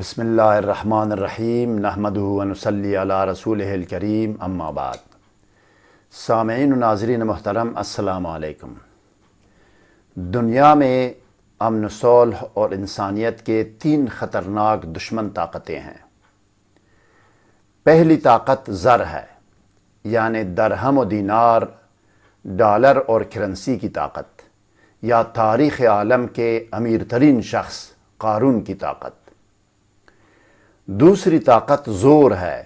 بسم اللہ الرحمن الرحیم نحمدہ ونصلی علی رسولہ الکریم اما بعد۔ سامعین و ناظرین محترم، السلام علیکم۔ دنیا میں امن و صلح اور انسانیت کے 3 خطرناک دشمن طاقتیں ہیں۔ پہلی طاقت زر ہے، یعنی درہم و دینار، ڈالر اور کرنسی کی طاقت، یا تاریخ عالم کے امیر ترین شخص قارون کی طاقت۔ دوسری طاقت زور ہے،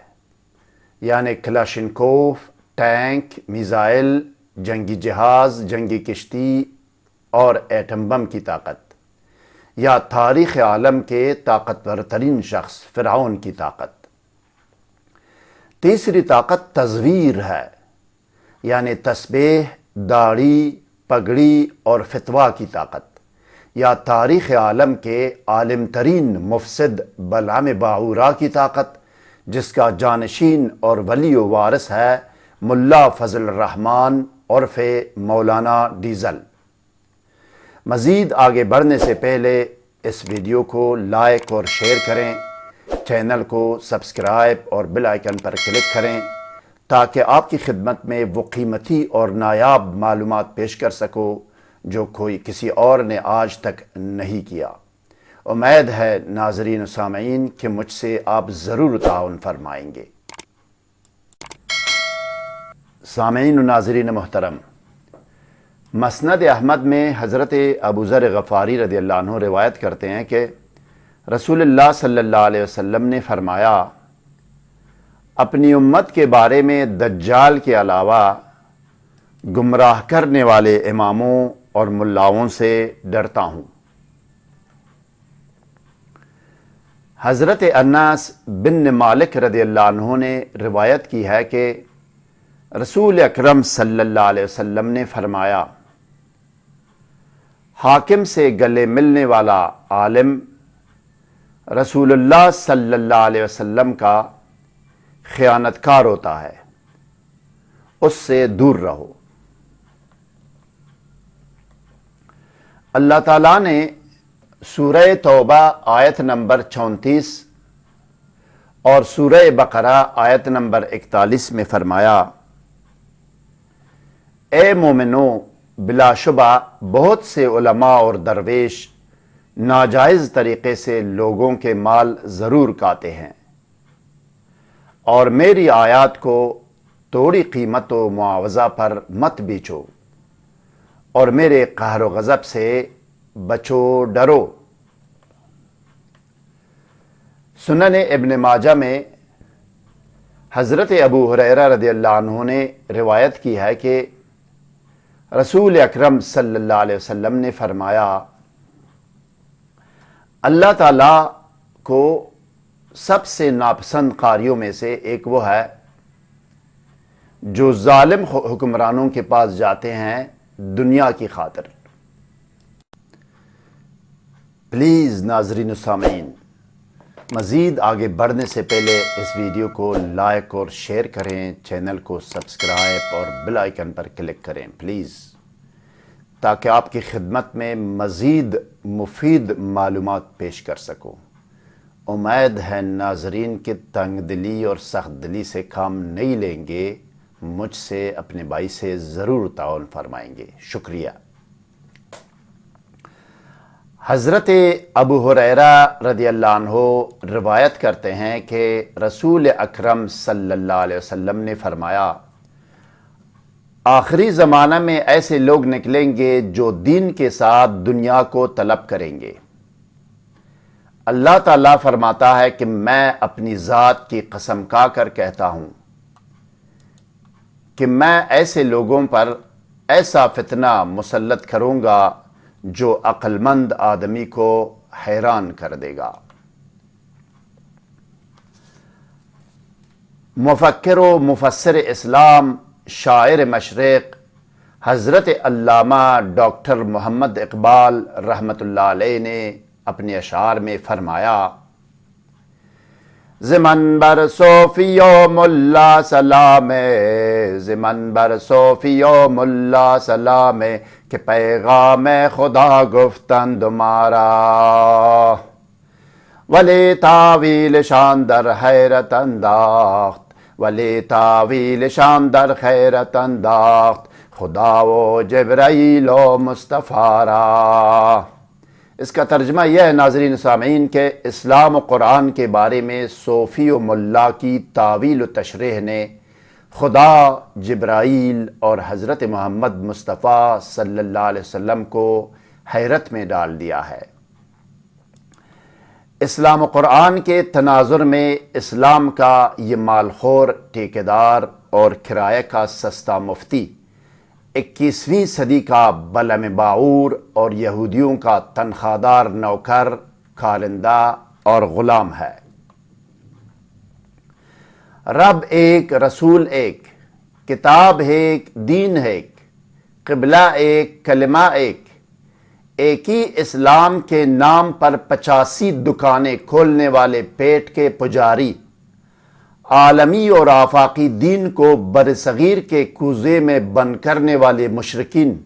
یعنی کلاشنکوف، ٹینک، میزائل، جنگی جہاز، جنگی کشتی اور ایٹم بم کی طاقت، یا تاریخ عالم کے طاقتور ترین شخص فرعون کی طاقت۔ تیسری طاقت تزویر ہے، یعنی تسبیح، داڑھی، پگڑی اور فتویٰ کی طاقت، یا تاریخ عالم کے عالم ترین مفسد بلعم باعورا کی طاقت، جس کا جانشین اور ولی و وارث ہے ملا فضل الرحمن عرف مولانا ڈیزل۔ مزید آگے بڑھنے سے پہلے اس ویڈیو کو لائک اور شیئر کریں، چینل کو سبسکرائب اور بیل آئیکن پر کلک کریں تاکہ آپ کی خدمت میں وہ قیمتی اور نایاب معلومات پیش کر سکو جو کوئی کسی اور نے آج تک نہیں کیا۔ امید ہے ناظرین و سامعین کہ مجھ سے آپ ضرور تعاون فرمائیں گے۔ سامعین و ناظرین محترم، مسند احمد میں حضرت ابو ذر غفاری رضی اللہ عنہ روایت کرتے ہیں کہ رسول اللہ صلی اللہ علیہ وسلم نے فرمایا، اپنی امت کے بارے میں دجال کے علاوہ گمراہ کرنے والے اماموں اور ملاؤں سے ڈرتا ہوں۔ حضرت انس بن مالک رضی اللہ عنہ نے روایت کی ہے کہ رسول اکرم صلی اللہ علیہ وسلم نے فرمایا، حاکم سے گلے ملنے والا عالم رسول اللہ صلی اللہ علیہ وسلم کا خیانت کار ہوتا ہے، اس سے دور رہو۔ اللہ تعالیٰ نے سورہ توبہ آیت نمبر 34 اور سورہ بقرہ آیت نمبر 41 میں فرمایا، اے مومنو، بلا شبہ بہت سے علماء اور درویش ناجائز طریقے سے لوگوں کے مال ضرور کاتے ہیں، اور میری آیات کو توڑی قیمت و معاوضہ پر مت بیچو، اور میرے قہر و غضب سے بچو ڈرو۔ سنن ابن ماجہ میں حضرت ابو ہریرہ رضی اللہ عنہ نے روایت کی ہے کہ رسول اکرم صلی اللہ علیہ وسلم نے فرمایا، اللہ تعالیٰ کو سب سے ناپسند قاریوں میں سے ایک وہ ہے جو ظالم حکمرانوں کے پاس جاتے ہیں دنیا کی خاطر۔ پلیز ناظرین و سامعین، مزید آگے بڑھنے سے پہلے اس ویڈیو کو لائک اور شیئر کریں، چینل کو سبسکرائب اور بیل آئیکن پر کلک کریں پلیز، تاکہ آپ کی خدمت میں مزید مفید معلومات پیش کر سکوں۔ امید ہے ناظرین کی تنگ دلی اور سخت دلی سے کام نہیں لیں گے، مجھ سے اپنے بھائی سے ضرور تعاون فرمائیں گے۔ شکریہ۔ حضرت ابو ہریرہ رضی اللہ عنہ روایت کرتے ہیں کہ رسول اکرم صلی اللہ علیہ وسلم نے فرمایا، آخری زمانہ میں ایسے لوگ نکلیں گے جو دین کے ساتھ دنیا کو طلب کریں گے۔ اللہ تعالیٰ فرماتا ہے کہ میں اپنی ذات کی قسم کھا کر کہتا ہوں کہ میں ایسے لوگوں پر ایسا فتنہ مسلط کروں گا جو عقل مند آدمی کو حیران کر دے گا۔ مفکر و مفسر اسلام، شاعر مشرق حضرت علامہ ڈاکٹر محمد اقبال رحمۃ اللہ علیہ نے اپنے اشعار میں فرمایا، زمن بر صوفی و ملا سلام، زمن بر صوفی و ملا سلام، کہ پیغام خدا گفتند مارا، ولی تاویل شان در حیرت انداخت، ولی تاویل شان در حیرت انداخت، خدا و جبرائیل و مصطفیٰ را۔ اس کا ترجمہ یہ ہے ناظرین سامعین کہ اسلام و قرآن کے بارے میں صوفی و ملا کی تاویل و تشریح نے خدا، جبرائیل اور حضرت محمد مصطفیٰ صلی اللہ علیہ وسلم کو حیرت میں ڈال دیا ہے۔ اسلام و قرآن کے تناظر میں اسلام کا یہ مالخور ٹھیکیدار اور کرایہ کا سستا مفتی 21ویں صدی کا بلم باعور اور یہودیوں کا تنخواہ دار نوکر، کارندہ اور غلام ہے۔ رب ایک، رسول ایک، کتاب ایک، دین ایک، قبلہ ایک، کلمہ ایک، ایک ہی اسلام کے نام پر 85 دکانیں کھولنے والے پیٹ کے پجاری، عالمی اور آفاقی دین کو برصغیر کے کوزے میں بند کرنے والے مشرکین،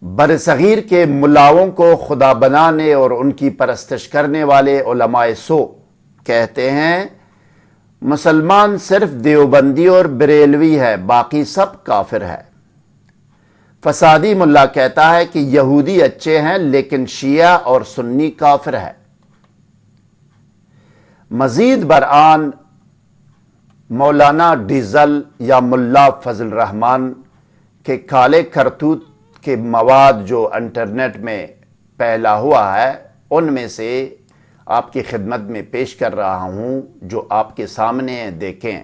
برصغیر کے ملاؤں کو خدا بنانے اور ان کی پرستش کرنے والے علماء سو کہتے ہیں مسلمان صرف دیوبندی اور بریلوی ہے، باقی سب کافر ہے۔ فسادی ملا کہتا ہے کہ یہودی اچھے ہیں لیکن شیعہ اور سنی کافر ہے۔ مزید برآن مولانا ڈیزل یا ملا فضل الرحمان کے کالے کرتوت کے مواد جو انٹرنیٹ میں پھیلا ہوا ہے، ان میں سے آپ کی خدمت میں پیش کر رہا ہوں جو آپ کے سامنے ہیں، دیکھیں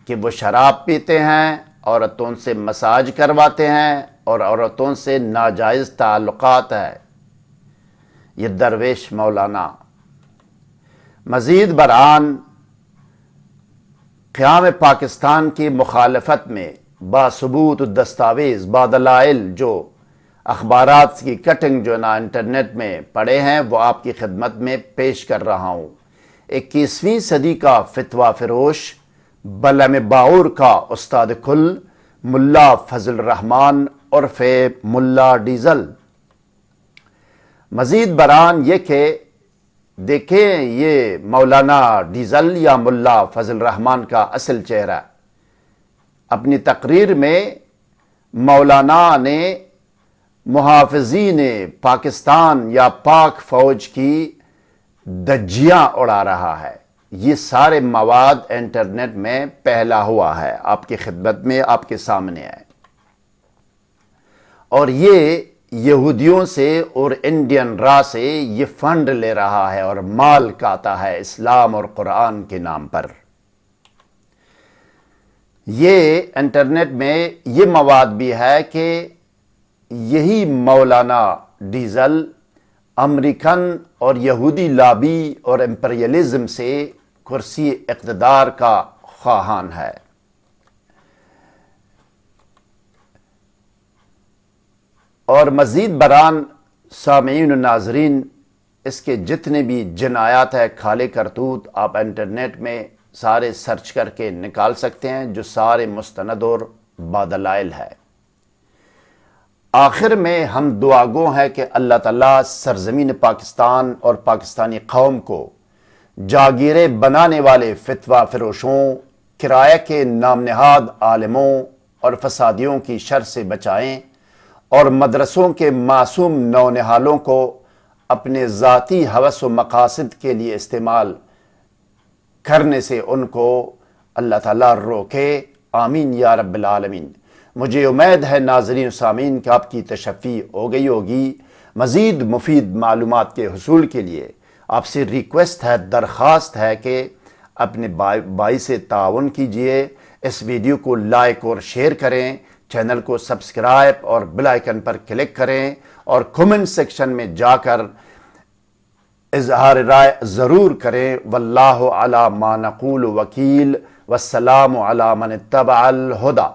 کہ وہ شراب پیتے ہیں، عورتوں سے مساج کرواتے ہیں اور عورتوں سے ناجائز تعلقات ہے، یہ درویش مولانا۔ مزید برآن قیام پاکستان کی مخالفت میں باثبوت دستاویز، بادلائل جو اخبارات کی کٹنگ جو نا انٹرنیٹ میں پڑے ہیں وہ آپ کی خدمت میں پیش کر رہا ہوں۔ 21ویں صدی کا فتویٰ فروش، بلم باعور کا استاد کل، ملا فضل الرحمان عرف ملا ڈیزل۔ مزید برآن یہ کہ دیکھیں یہ مولانا ڈیزل یا ملا فضل الرحمان کا اصل چہرہ۔ اپنی تقریر میں مولانا نے محافظین پاکستان یا پاک فوج کی دھجیاں اڑا رہا ہے۔ یہ سارے مواد انٹرنیٹ میں پھیلا ہوا ہے، آپ کی خدمت میں، آپ کے سامنے ہے، اور یہ یہودیوں سے اور انڈین را سے یہ فنڈ لے رہا ہے اور مال کاتا ہے اسلام اور قرآن کے نام پر۔ یہ انٹرنیٹ میں یہ مواد بھی ہے کہ یہی مولانا ڈیزل امریکن اور یہودی لابی اور امپریلزم سے کرسی اقتدار کا خواہان ہے۔ اور مزید برآن سامعین و ناظرین، اس کے جتنے بھی جنایات ہے، کھالے کرتوت، آپ انٹرنیٹ میں سارے سرچ کر کے نکال سکتے ہیں، جو سارے مستند اور بادلائل ہے۔ آخر میں ہم دعا گو ہیں کہ اللہ تعالیٰ سرزمین پاکستان اور پاکستانی قوم کو جاگیرے بنانے والے فتویٰ فروشوں، کرایہ کے نام نہاد عالموں اور فسادیوں کی شر سے بچائیں، اور مدرسوں کے معصوم نونہالوں کو اپنے ذاتی ہوس و مقاصد کے لیے استعمال کرنے سے ان کو اللہ تعالیٰ روکے۔ آمین یا رب العالمین۔ مجھے امید ہے ناظرین و سامعین کہ آپ کی تشفی ہو گئی ہوگی۔ مزید مفید معلومات کے حصول کے لیے آپ سے ریکویسٹ ہے، درخواست ہے کہ اپنے بھائی سے تعاون کیجئے، اس ویڈیو کو لائک اور شیئر کریں، چینل کو سبسکرائب اور بیل آئیکن پر کلک کریں، اور کمنٹ سیکشن میں جا کر اظہار رائے ضرور کریں۔ واللہ علی ما نقول وکیل، والسلام علی من اتبع الہدی۔